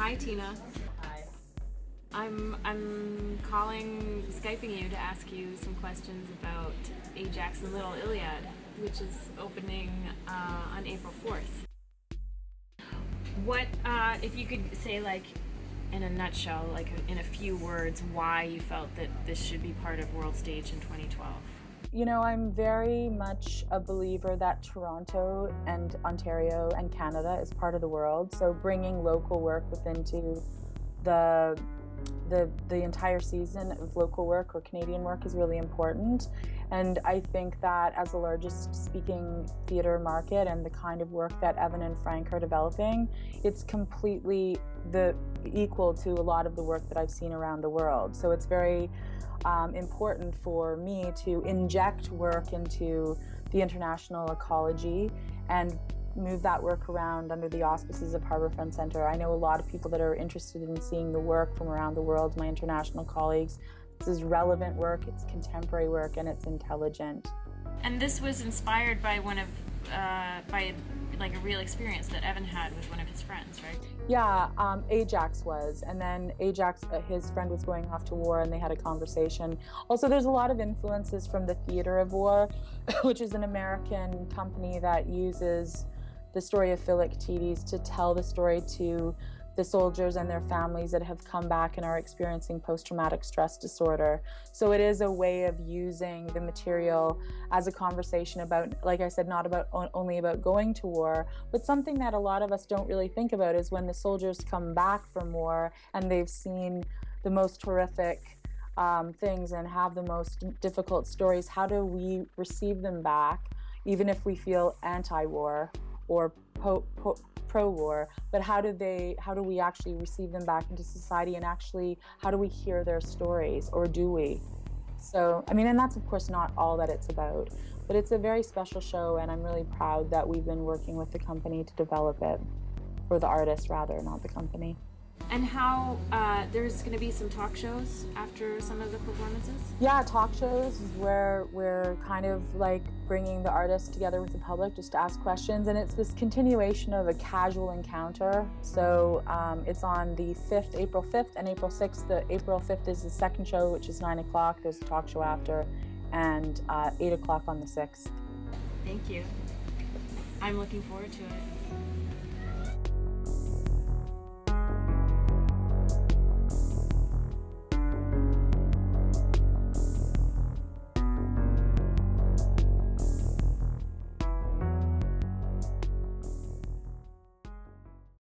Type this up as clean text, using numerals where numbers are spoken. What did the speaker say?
Hi, Tina. Hi. I'm Skyping you to ask you some questions about Ajax and Little Iliad, which is opening on April 4th. What, if you could say, like, in a nutshell, like in a few words, why you felt that this should be part of World Stage in 2012? You know, I'm very much a believer that Toronto and Ontario and Canada is part of the world. So bringing local work into the entire season of local work or Canadian work is really important. And I think that as the largest speaking theatre market and the kind of work that Evan and Frank are developing, it's completely equal to a lot of the work that I've seen around the world. So it's very important for me to inject work into the international ecology and move that work around under the auspices of Harbourfront Centre. I know a lot of people that are interested in seeing the work from around the world, my international colleagues. This is relevant work, it's contemporary work, and it's intelligent. And this was inspired by like a real experience that Evan had with one of his friends, right? Yeah, Ajax was, and then Ajax, his friend was going off to war and they had a conversation. Also, there's a lot of influences from the Theatre of War, which is an American company that uses the story of Philoctetes to tell the story to the soldiers and their families that have come back and are experiencing post-traumatic stress disorder. So it is a way of using the material as a conversation about, like I said, not about only about going to war, but something that a lot of us don't really think about is when the soldiers come back from war and they've seen the most horrific things and have the most difficult stories. How do we receive them back, even if we feel anti-war or pro-war, but how do we actually receive them back into society, and actually how do we hear their stories, or do we? So, I mean, and that's of course not all that it's about, but it's a very special show, and I'm really proud that we've been working with the company to develop it, or the artist rather, not the company. And how there's going to be some talk shows after some of the performances? Yeah, talk shows is where we're kind of like bringing the artists together with the public just to ask questions, and it's this continuation of a casual encounter. So it's on the 5th, April 5th and April 6th. The April 5th is the second show, which is 9 o'clock. There's a talk show after, and 8 o'clock on the 6th. Thank you. I'm looking forward to it.